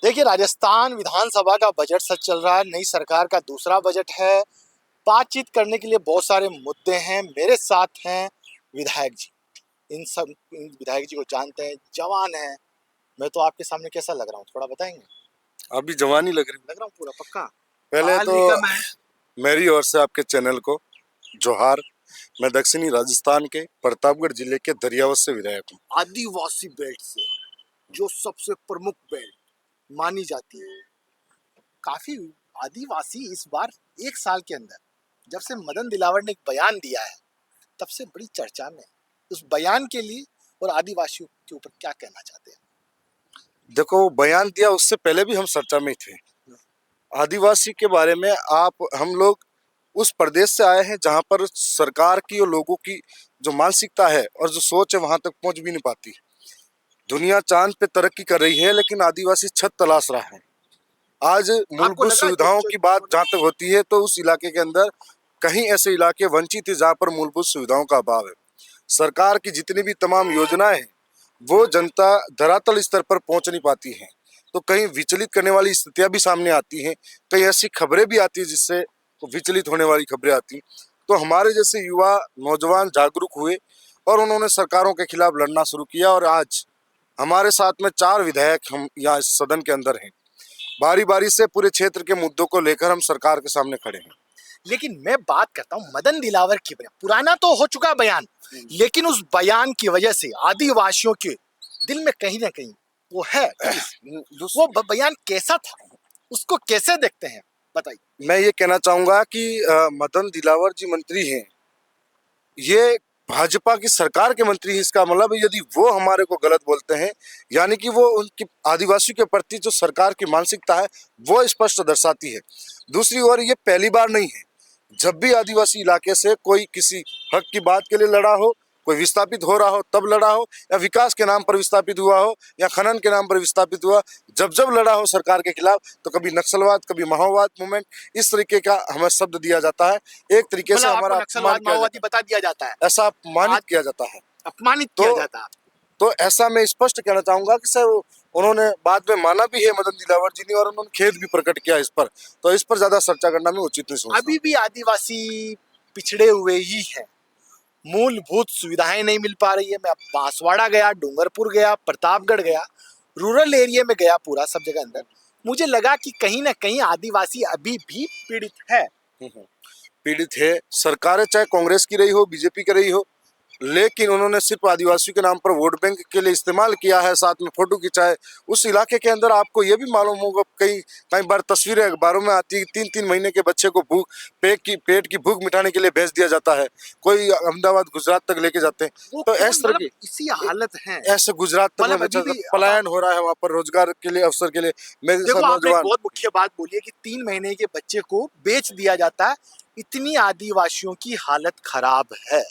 देखिए, राजस्थान विधानसभा का बजट सत्र चल रहा है। नई सरकार का दूसरा बजट है। बातचीत करने के लिए बहुत सारे मुद्दे हैं। मेरे साथ हैं विधायक जी। इन विधायक जी को जानते हैं, जवान हैं। मैं तो आपके सामने कैसा लग रहा हूँ, थोड़ा बताएंगे? अभी जवानी लग लग रहा हूँ पूरा पक्का। पहले पढ़ा तो लिखा मैं। मेरी ओर से आपके चैनल को जोहार। मैं दक्षिणी राजस्थान के प्रतापगढ़ जिले के दरियावत से विधायक हूँ। आदिवासी बेल्ट से, जो सबसे प्रमुख बेल्ट मानी जाती है। काफी आदिवासी इस बार एक साल के अंदर, जब से मदन दिलावर ने एक बयान दिया है, तब से बड़ी चर्चा में। उस बयान के लिए और आदिवासियों के ऊपर क्या कहना चाहते हैं? देखो, वो बयान दिया उससे पहले भी हम चर्चा में थे। आदिवासी के बारे में हम लोग उस प्रदेश से आए हैं जहाँ पर सरकार की और लोगों की जो मानसिकता है और जो सोच है वहां तक पहुंच भी नहीं पाती। दुनिया चांद पे तरक्की कर रही है लेकिन आदिवासी छत तलाश रहा है। आज आपको मूलभूत लग रहा सुविधाओं है की बात जहाँ तक होती है तो उस इलाके के अंदर कहीं ऐसे इलाके वंचित है जहाँ पर मूलभूत सुविधाओं का अभाव है। सरकार की जितनी भी तमाम योजनाएं हैं वो जनता धरातल स्तर पर पहुंच नहीं पाती हैं, तो कहीं विचलित करने वाली स्थितियां भी सामने आती हैं। कई ऐसी खबरें भी आती है जिससे विचलित होने वाली खबरें आती हैं। तो हमारे जैसे युवा नौजवान जागरूक हुए और उन्होंने सरकारों के खिलाफ लड़ना शुरू किया और आज हमारे साथ में 4 विधायक हम यहाँ इस सदन के अंदर हैं। बारी बारी से पूरे क्षेत्र के मुद्दों को लेकर हम सरकार के सामने खड़े हैं। लेकिन मैं बात करता हूँ मदन दिलावर की बयान। पुराना तो हो चुका बयान, लेकिन उस बयान की वजह से आदिवासियों के दिल में कहीं ना कहीं वो है। वो बयान कैसा था, उसको कैसे देखते हैं, बताइए। मैं ये कहना चाहूंगा कि मदन दिलावर जी मंत्री हैं, ये भाजपा की सरकार के मंत्री हैं। इसका मतलब यदि वो हमारे को गलत बोलते हैं, यानी कि वो उनकी आदिवासियों के प्रति जो सरकार की मानसिकता है वो स्पष्ट दर्शाती है। दूसरी ओर ये पहली बार नहीं है, जब भी आदिवासी इलाके से कोई किसी हक की बात के लिए लड़ा हो, कोई विस्थापित हो रहा हो तब लड़ा हो, या विकास के नाम पर विस्थापित हुआ हो, या खनन के नाम पर विस्थापित हुआ, जब जब लड़ा हो सरकार के खिलाफ, तो कभी नक्सलवाद, कभी माओवाद मूवमेंट, इस तरीके का हमें शब्द दिया जाता है। एक तरीके से हमारा अपमान किया जाता है, बता दिया जाता है, ऐसा अपमानित किया जाता है, अपमानित किया जाता है। तो ऐसा मैं स्पष्ट कहना चाहूंगा कि सर उन्होंने बाद में माना भी है मदन दिलावर जी ने, और उन्होंने खेद भी प्रकट किया इस पर, तो इस पर ज्यादा चर्चा करना मैं उचित नहीं समझता। अभी भी आदिवासी पिछड़े हुए ही हैं। मूलभूत सुविधाएं नहीं मिल पा रही है। मैं बांसवाड़ा गया, डूंगरपुर गया, प्रतापगढ़ गया, रूरल एरिया में गया, पूरा सब जगह अंदर मुझे लगा कि कहीं ना कहीं आदिवासी अभी भी पीड़ित है। पीड़ित है। सरकारें चाहे कांग्रेस की रही हो, बीजेपी की रही हो, लेकिन उन्होंने सिर्फ आदिवासियों के नाम पर वोट बैंक के लिए इस्तेमाल किया है, साथ में फोटो खिंचाए। उस इलाके के अंदर आपको ये भी मालूम होगा, कई बार तस्वीरें अखबारों में आती है, 3-3 महीने के बच्चे को पेट की भूख मिटाने के लिए भेज दिया जाता है। कोई अहमदाबाद गुजरात तक लेके जाते हैं। तो इस तरह की इसी हालत है। ऐसे गुजरात तक में पलायन हो रहा है, वहाँ पर रोजगार के लिए, अवसर के लिए। मेरे देखो, आपने एक नौजवान, बहुत मुख्य बात बोली है कि 3 महीने के बच्चे को बेच दिया जाता है। इतनी आदिवासियों की हालत खराब है,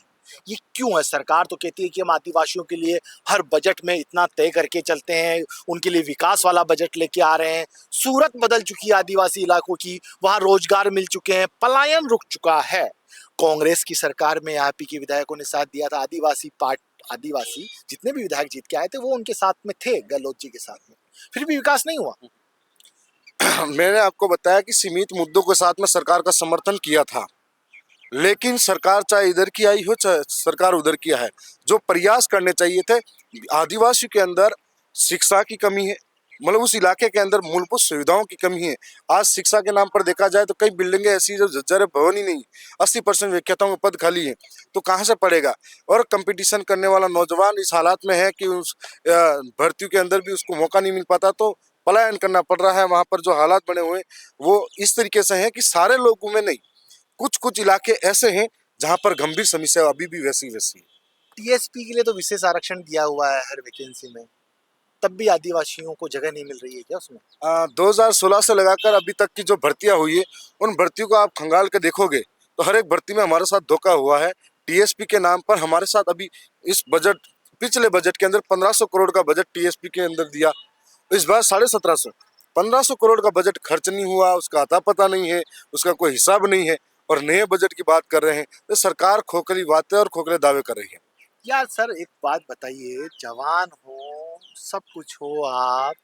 ये क्यों है? सरकार तो कहती है कि हम आदिवासियों के लिए हर बजट में इतना तय करके चलते हैं, उनके लिए विकास वाला बजट लेके आ रहे हैं। सूरत बदल चुकी है आदिवासी इलाकों की, वहां रोजगार मिल चुके हैं, पलायन रुक चुका है। कांग्रेस की सरकार में यहाँ के विधायकों ने साथ दिया था। आदिवासी जितने भी विधायक जीत के आए थे वो उनके साथ में थे, गहलोत जी के साथ में, फिर भी विकास नहीं हुआ। मैंने आपको बताया कि सीमित मुद्दों के साथ में सरकार का समर्थन किया था, लेकिन सरकार चाहे इधर की आई हो चाहे सरकार उधर की है, जो प्रयास करने चाहिए थे। आदिवासी के अंदर शिक्षा की कमी है, मतलब उस इलाके के अंदर मूलभूत सुविधाओं की कमी है। आज शिक्षा के नाम पर देखा जाए तो कई बिल्डिंगें ऐसी जो जर्जर भवन ही नहीं, 80% व्याख्याताओं के पद खाली है, तो कहाँ से पढ़ेगा? और कंपटीशन करने वाला नौजवान इस हालात में है कि उस भर्तियों के अंदर भी उसको मौका नहीं मिल पाता, तो पलायन करना पड़ रहा है। वहाँ पर जो हालात बने हुए वो इस तरीके से हैं कि सारे लोगों में नहीं, कुछ कुछ इलाके ऐसे हैं जहां पर गंभीर समस्या अभी भी वैसी वैसी है। टीएसपी के लिए तो विशेष आरक्षण दिया हुआ है हर वैकेंसी में, तब भी आदिवासियों को जगह नहीं मिल रही है क्या उसमें? 2016 से लगाकर अभी तक की जो भर्तियां हुई है, उन भर्तियों को आप खंगाल के देखोगे तो हर एक भर्ती में हमारे साथ धोखा हुआ है। टीएसपी के नाम पर हमारे साथ अभी इस बजट, पिछले बजट के अंदर 1500 करोड़ का बजट टीएसपी के अंदर दिया, इस बार 1750, 1500 करोड़ का बजट खर्च नहीं हुआ, उसका अता पता नहीं है, उसका कोई हिसाब नहीं है, और नए बजट की बात कर रहे हैं। तो सरकार खोखली बातें और खोखले दावे कर रही है। यार सर, एक बात बताइए, जवान हो, सब कुछ हो, आप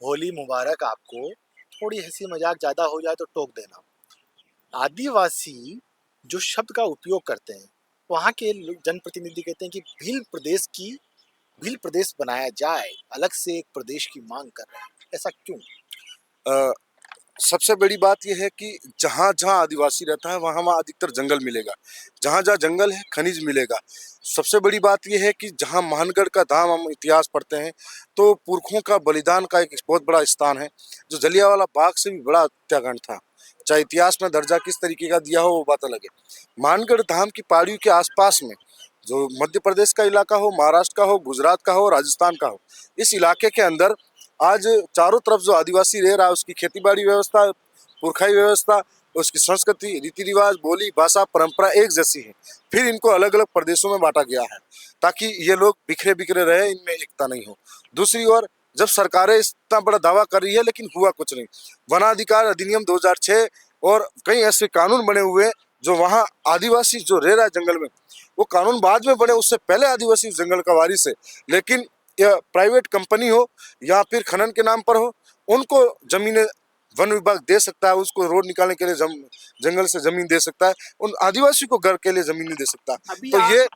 होली मुबारक आपको। थोड़ी हंसी मजाक ज्यादा हो जाए तो टोक देना। आदिवासी जो शब्द का उपयोग करते हैं, वहाँ के जनप्रतिनिधि कहते हैं कि भील प्रदेश बनाया जाए, अलग से एक प्रदेश की मांग कर रहे हैं। ऐसा क्यों? अ, सबसे बड़ी बात यह है कि जहाँ जहाँ आदिवासी रहता है वहाँ वहाँ अधिकतर जंगल मिलेगा। जहाँ जहाँ जंगल है खनिज मिलेगा। सबसे बड़ी बात यह है कि जहाँ मानगढ़ का धाम हम इतिहास पढ़ते हैं तो पुरखों का बलिदान का एक बहुत बड़ा स्थान है, जो जलियांवाला बाग से भी बड़ा हत्याकांड था। चाहे इतिहास में दर्जा किस तरीके का दिया हो वो बात अलग है। मानगढ़ धाम की पहाड़ियों के आसपास में जो मध्य प्रदेश का इलाका हो, महाराष्ट्र का हो, गुजरात का हो, राजस्थान का हो, इस इलाके के अंदर आज चारों तरफ जो आदिवासी रह रहा है उसकी खेती बाड़ी व्यवस्था, पुरखाई व्यवस्था, उसकी संस्कृति, रीति रिवाज, बोली, भाषा, परंपरा एक जैसी है। फिर इनको अलग अलग प्रदेशों में बांटा गया है ताकि ये लोग बिखरे बिखरे रहे, इनमें एकता नहीं हो। दूसरी ओर जब सरकारें इतना बड़ा दावा कर रही है लेकिन हुआ कुछ नहीं। वनाधिकार अधिनियम 2006 और कई ऐसे कानून बने हुए हैं जो वहाँ आदिवासी जो रह रहा है जंगल में, वो कानून बाद में बने, उससे पहले आदिवासी जंगल का वारिस है। लेकिन यह प्राइवेट कंपनी हो या फिर खनन के नाम पर हो, उनको जमीनें वन विभाग दे सकता है, उसको रोड निकालने के लिए जंगल से जमीन दे सकता है, उन आदिवासी को घर के लिए जमीन नहीं दे सकता। अभी तो आप ये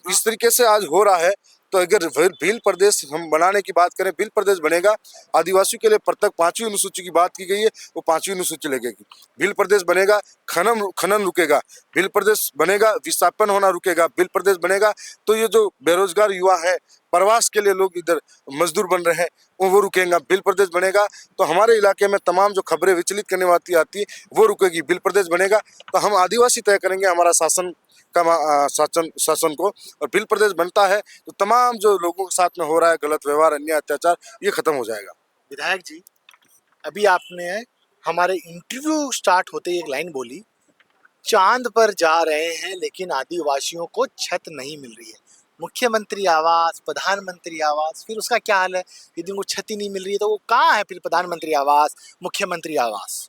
इस तरीके से आज हो रहा है। तो अगर भील प्रदेश हम बनाने की बात करें, भील प्रदेश बनेगा, आदिवासियों के लिए प्रत्येक 5वीं अनुसूची की बात की गई है, वो 5वीं अनुसूची लगेगी। भील प्रदेश बनेगा, खनन रुकेगा। भील प्रदेश बनेगा, विस्थापन होना रुकेगा। भील प्रदेश बनेगा तो ये जो बेरोजगार युवा है, प्रवास के लिए लोग इधर मजदूर बन रहे हैं, वो रुकेगा। भील प्रदेश बनेगा तो हमारे इलाके में तमाम जो खबरें विचलित करने वाली आती है वो रुकेगी। भील प्रदेश बनेगा तो हम आदिवासी तय करेंगे हमारा शासन का शासन को, और भील प्रदेश बनता है तो तमाम जो लोगों के साथ में हो रहा है गलत व्यवहार, अन्याय, अत्याचार, ये खत्म हो जाएगा। विधायक जी, अभी आपने हमारे इंटरव्यू स्टार्ट होते ही एक लाइन बोली, चांद पर जा रहे हैं लेकिन आदिवासियों को छत नहीं मिल रही है। मुख्यमंत्री आवास, प्रधानमंत्री आवास, फिर उसका क्या हाल है? यदि उनको छत ही नहीं मिल रही है तो वो कहाँ है फिर प्रधानमंत्री आवास, मुख्यमंत्री आवास?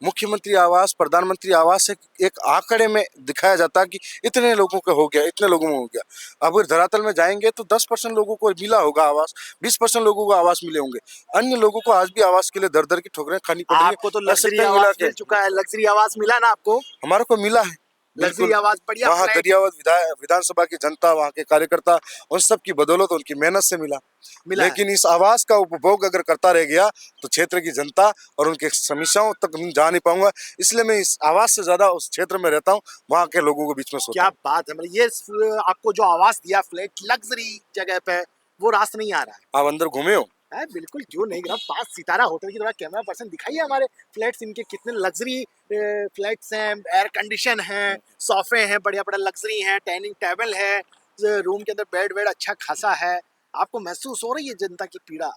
मुख्यमंत्री आवास, प्रधानमंत्री आवास एक आंकड़े में दिखाया जाता है कि इतने लोगों को हो गया, इतने लोगों में हो गया। अब अगर धरातल में जाएंगे तो 10% लोगों को मिला होगा आवास, 20% लोगों को आवास मिले होंगे। अन्य लोगों को आज भी आवास के लिए दर दर की ठोकरें खानी पड़ रही आपको तो है। ऐसे लग्जरी कई आवास इलाके मिल चुका है, लग्जरी आवास मिला ना आपको? हमारे को मिला है, लग्जरी बिल्कुल। आवास, बढ़िया वहाँ फ्लैट दरियावत विधानसभा की जनता, वहाँ के कार्यकर्ता, उन सब की बदौलत उनकी मेहनत से मिला। मिला है। लेकिन इस आवास का उपभोग अगर करता रह गया तो क्षेत्र की जनता और उनके समस्याओं तक जा नहीं पाऊंगा। इसलिए मैं इस आवास से ज्यादा उस क्षेत्र में रहता हूँ, वहाँ के लोगों के बीच में सोता क्या हूँ। बात है, मतलब ये आपको जो आवास दिया फ्लैट लग्जरी जगह पे, वो रास्ता नहीं आ रहा है? आप अंदर घूमे हो? है बिल्कुल, क्यों नहीं। ग्राम 5 सितारा होटल की थोड़ा कैमरा पर्सन दिखाइए हमारे फ्लैट्स, इनके कितने लग्जरी फ्लैट्स हैं, एयर कंडीशन हैं, सोफे हैं, बढ़िया बढ़िया लग्जरी हैं, डाइनिंग टेबल है, रूम के अंदर बेड वेड अच्छा खासा है। आपको महसूस हो रही है जनता की पीड़ा,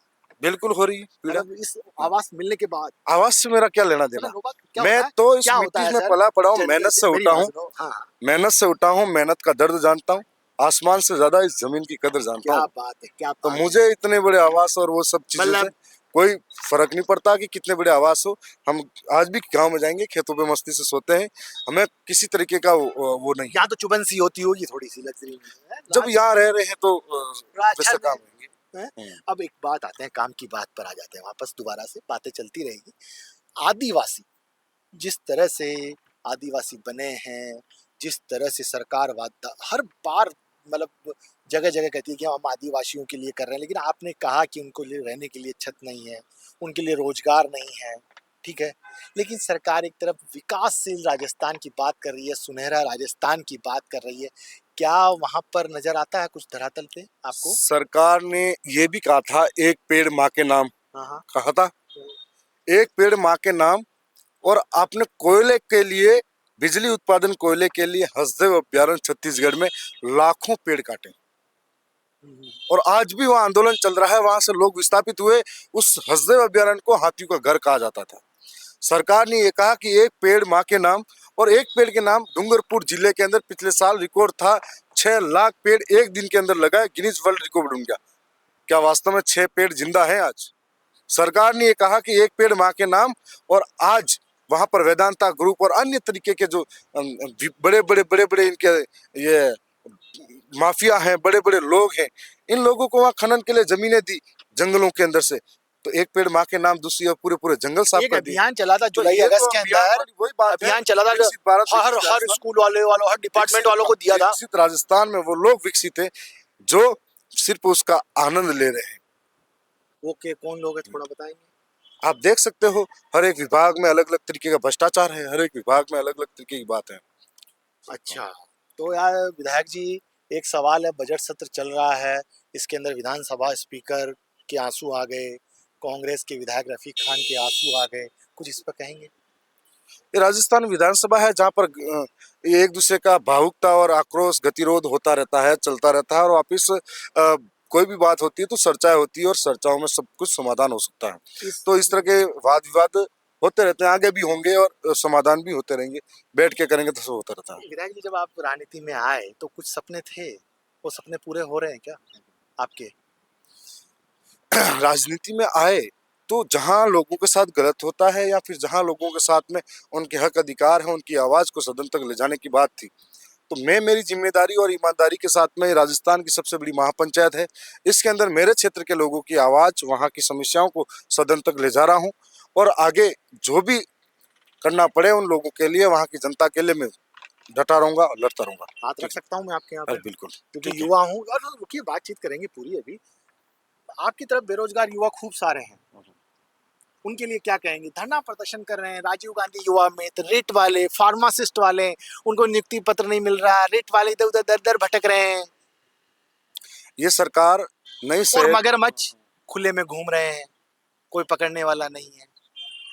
बिल्कुल हो रही है पीड़ा। मतलब इस आवास मिलने के बाद? आवास से मेरा क्या लेना देना? मतलब नौबत क्या मैं होता है? तो इस क्या होता मिट्टी है में सर? पला पड़ा हूँ, मेहनत से मेरी उठा बात हूँ, सुनो। हाँ हाँ, मेहनत से उठा हूँ, मेहनत का दर्द जानता हूँ, आसमान से ज्यादा इस जमीन की कदर जानता क्या हूँ। बात है, क्या तो बात है। मुझे इतने बड़े आवास और वो सब चीजों से मतलब कोई फर्क नहीं पड़ता कि कितने बड़े आवास हो। हम आज भी गांव में जाएंगे, खेतों पे मस्ती से सोते हैं, हमें किसी तरीके का वो नहीं। यहाँ तो चुभन सी होती होगी थोड़ी सी लग्जरी में, है? जब यहाँ रह रहे हैं तो राजस्थान वैसे काम में, होंगे। हैं? अब एक बात आते हैं, काम की बात पर आ जाते हैं वापस, दोबारा से बातें चलती रहेगी। आदिवासी जिस तरह से आदिवासी बने हैं, जिस तरह से सरकार वादा हर बार, मतलब जगह जगह कहती है कि हम आदिवासियों के लिए कर रहे हैं, लेकिन आपने कहा कि उनको लिए रहने के लिए छत नहीं है, उनके लिए रोजगार नहीं है, ठीक है। लेकिन सरकार एक तरफ विकासशील राजस्थान की बात कर रही है, सुनहरा राजस्थान की बात कर रही है, क्या वहां पर नजर आता है कुछ धरातल पे आपको? सरकार ने ये भी कहा था एक पेड़ माँ के नाम, हाँ हाँ, कहा था एक पेड़ माँ के नाम। और आपने कोयले के लिए, बिजली उत्पादन कोयले के लिए हसदेव अभ्यारण्य छत्तीसगढ़ में लाखों पेड़ काटे, और आज भी वहाँ आंदोलन चल रहा है, वहां से लोग विस्थापित हुए। उस हसदेव अभ्यारण्य को हाथियों का घर कहा जाता था। सरकार ने ये कहा कि एक पेड़ माँ के नाम, और एक पेड़ के नाम डूंगरपुर जिले के अंदर पिछले साल रिकॉर्ड था, 6 लाख पेड़ एक दिन के अंदर लगाए, गिनीज वर्ल्ड रिकॉर्ड बन गया। क्या वास्तव में 6 पेड़ जिंदा हैं आज? सरकार ने ये कहा कि एक पेड़ माँ के नाम, और आज वहां पर वेदांता ग्रुप और अन्य तरीके के जो बड़े बड़े इनके ये माफिया हैं, बड़े बड़े लोग हैं, इन लोगों को वहां खनन के लिए जमीनें दी जंगलों के अंदर से। तो एक पेड़ माँ के नाम, दूसरी और पूरे पूरे जंगल साफ एक कर दिए। अभियान चला था तो जुलाई ये अगस्त तो के अभियान अंदर, वाली वही बात है, अभियान चला था विकसित भारत, हर विकसित हर राजस्थान, स्कूल वालों हर डिपार्टमेंट वालों को दिया था। विकसित राजस्थान में वो लोग विकसित है जो सिर्फ उसका आनंद ले रहे हैं। वो के कौन लोग हैं, थोड़ा बताएंगे? आप देख सकते हो हर एक विभाग में अलग अलग तरीके का भ्रष्टाचार है, हर एक विभाग में अलग अलग तरीके की बात है। अच्छा, तो यार विधायक जी, एक सवाल है, बजट सत्र चल रहा है, इसके अंदर विधानसभा स्पीकर के आंसू आ गए, कांग्रेस के विधायक रफीक खान के आंसू आ गए, कुछ इस पर कहेंगे? ये राजस्थान विधानसभा है जहाँ पर ये एक दूसरे का भावुकता और आक्रोश गतिरोध होता रहता है, चलता रहता है, और वापिस कोई भी बात होती है तो चर्चाएं होती है और चर्चाओं में सब कुछ समाधान हो सकता है। तो इस तरह के वाद विवाद होते रहते हैं, आगे भी होंगे और समाधान भी होते रहेंगे, बैठ के करेंगे तो सब होता रहता है। विधायक जी, जब आप राजनीति में आए तो कुछ सपने थे, वो सपने पूरे हो रहे हैं क्या आपके? राजनीति में आए तो जहां लोगों के साथ गलत होता है या फिर जहां लोगों के साथ में उनके हक अधिकार है, उनकी आवाज को सदन तक ले जाने की बात थी, तो मैं मेरी जिम्मेदारी और ईमानदारी के साथ में, राजस्थान की सबसे बड़ी महापंचायत है, इसके अंदर मेरे क्षेत्र के लोगों की आवाज, वहां की समस्याओं को सदन तक ले जा रहा हूं, और आगे जो भी करना पड़े उन लोगों के लिए, वहां की जनता के लिए मैं डटा रहूंगा और लड़ता रहूंगा। हाथ रख सकता हूँ मैं आपके यहाँ पे? अरे बिल्कुल, क्योंकि ठीक है। युवा हूँ, और रुकिए बातचीत करेंगे पूरी अभी। आपकी तरफ बेरोजगार युवा खूब सारे हैं, उनके लिए क्या कहेंगे? धरना प्रदर्शन कर रहे हैं, राजीव गांधी युवा मित्र, रेट वाले, फार्मासिस्ट वाले, उनको नियुक्ति पत्र नहीं मिल रहा, रेट वाले इधर उधर दर दर भटक रहे हैं, ये सरकार नहीं से और मगरमच्छ खुले में घूम रहे हैं, कोई पकड़ने वाला नहीं है।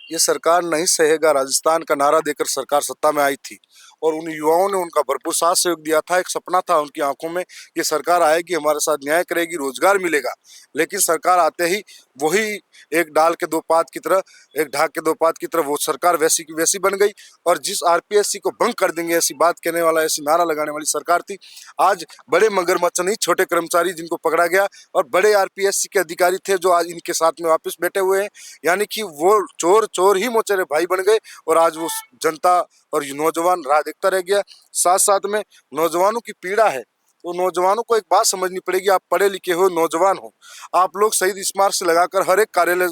ये सरकार नहीं सहेगा राजस्थान का नारा देकर सरकार सत्ता में आई थी, और उन युवाओं ने उनका भरपूर साथ सहयोग दिया था। एक सपना था उनकी आंखों में, ये सरकार आएगी, हमारे साथ न्याय करेगी, रोजगार मिलेगा। लेकिन सरकार आते ही वही एक डाल के दो पात की तरह, एक ढाक के दो पात की तरह वो सरकार वैसी की वैसी बन गई, और जिस आरपीएससी को भंग कर देंगे ऐसी बात कहने वाला, ऐसी नारा लगाने वाली सरकार थी। आज बड़े मगरमच्छ नहीं, छोटे कर्मचारी जिनको पकड़ा गया, और बड़े आरपीएससी के अधिकारी थे जो आज इनके साथ में वापस बैठे हुए हैं, यानी कि वो चोर चोर ही मोचेरे भाई बन गए, और आज वो जनता और नौजवान राह देखता रह गया। साथ साथ में नौजवानों की पीड़ा है, तो नौजवानों को एक बात समझनी पड़ेगी, आप पढ़े लिखे हो, नौजवान हो, आप लोग शहीद स्मारक से लगाकर हर एक कार्यालय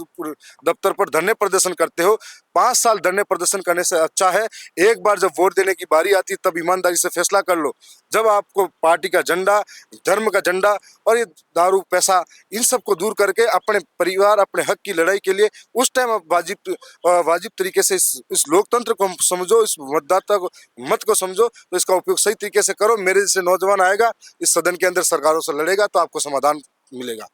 दफ्तर पर धरने प्रदर्शन करते हो। 5 साल धरने प्रदर्शन करने से अच्छा है एक बार जब वोट देने की बारी आती है तब ईमानदारी से फैसला कर लो। जब आपको पार्टी का झंडा, धर्म का झंडा और ये दारू पैसा, इन सब को दूर करके अपने परिवार, अपने हक की लड़ाई के लिए उस टाइम आप वाजिब तरीके से इस लोकतंत्र को समझो, इस मतदाता को, मत को समझो, तो इसका उपयोग सही तरीके से करो। मेरे जैसे नौजवान आएगा इस सदन के अंदर, सरकारों से लड़ेगा, तो आपको समाधान मिलेगा।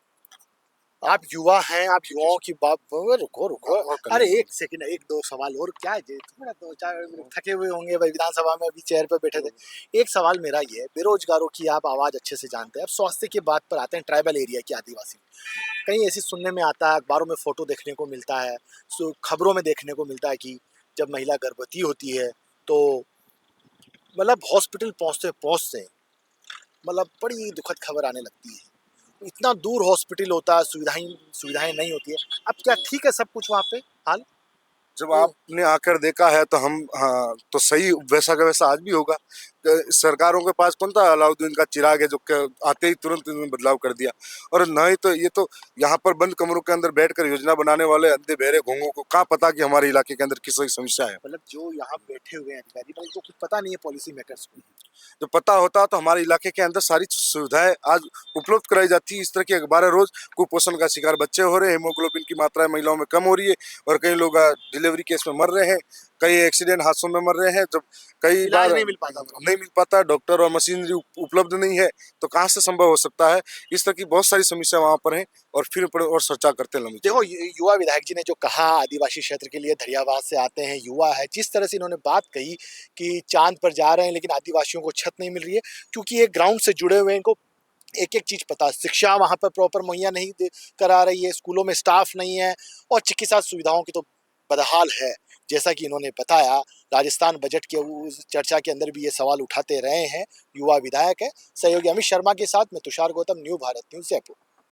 आप युवा हैं, आप युवाओं की बात, रुको रुको, और अरे एक सेकंड, एक दो सवाल और, क्या है थोड़ा, 2-4 थके हुए होंगे भाई, विधानसभा में अभी चेयर पे बैठे थे। एक सवाल मेरा ये है, बेरोजगारों की आप आवाज अच्छे से जानते हैं, अब स्वास्थ्य की बात पर आते हैं, ट्राइबल एरिया के आदिवासी, कहीं ऐसी सुनने में आता है, अखबारों में फोटो देखने को मिलता है, खबरों में देखने को मिलता है कि जब महिला गर्भवती होती है तो मतलब हॉस्पिटल पहुंचते पहुंचते मतलब बड़ी दुखद खबर आने लगती है, इतना दूर हॉस्पिटल होता है, सुविधाएं नहीं होती है। अब क्या ठीक है सब कुछ वहाँ पे हाल? जब आपने आकर देखा है तो हम, हाँ, तो सही वैसा का वैसा आज भी होगा। सरकारों के पास कौन था अलाउद्दीन का चिराग है जो आते ही तुरंत इन्होंने बदलाव कर दिया। और न ही तो ये तो यहाँ पर बंद कमरों के अंदर बैठकर योजना बनाने वाले अंधे बहरे घोंगों को कहाँ पता कि हमारे इलाके के अंदर किस समस्या है। मतलब जो यहाँ बैठे हुए हैं अधिकारी, मतलब इनको कुछ पता नहीं है पॉलिसी मेकर्स को। जो पता होता तो हमारे इलाके के अंदर सारी सुविधाएं आज उपलब्ध कराई जाती है। इस तरह के अखबार रोज कुपोषण का शिकार बच्चे हो रहे हैं, हीमोग्लोबिन की मात्रा महिलाओं में कम हो रही है, और कई लोग डिलीवरी केस में मर रहे हैं, कई एक्सीडेंट हादसों में मर रहे हैं। जब कई बार नहीं मिल पाता, डॉक्टर और मशीनरी उपलब्ध नहीं है, तो कहाँ से संभव हो सकता है। इस तरह की बहुत सारी समस्या वहाँ पर है, और फिर और चर्चा करते हैं। देखो, युवा विधायक जी ने जो कहा, आदिवासी क्षेत्र के लिए धरियावाद से आते हैं, युवा है, जिस तरह से इन्होंने बात कही कि चांद पर जा रहे हैं लेकिन आदिवासियों को छत नहीं मिल रही है, क्योंकि ये ग्राउंड से जुड़े हुए हैं, इनको एक एक चीज पता है। शिक्षा वहां पर प्रॉपर मुहैया नहीं करा रही है, स्कूलों में स्टाफ नहीं है, और चिकित्सा सुविधाओं की तो बदहाल है। जैसा कि इन्होंने बताया, राजस्थान बजट के उस चर्चा के अंदर भी ये सवाल उठाते रहे हैं, युवा विधायक है। सहयोगी अमित शर्मा के साथ मैं तुषार गौतम, न्यू भारत न्यूज, जयपुर।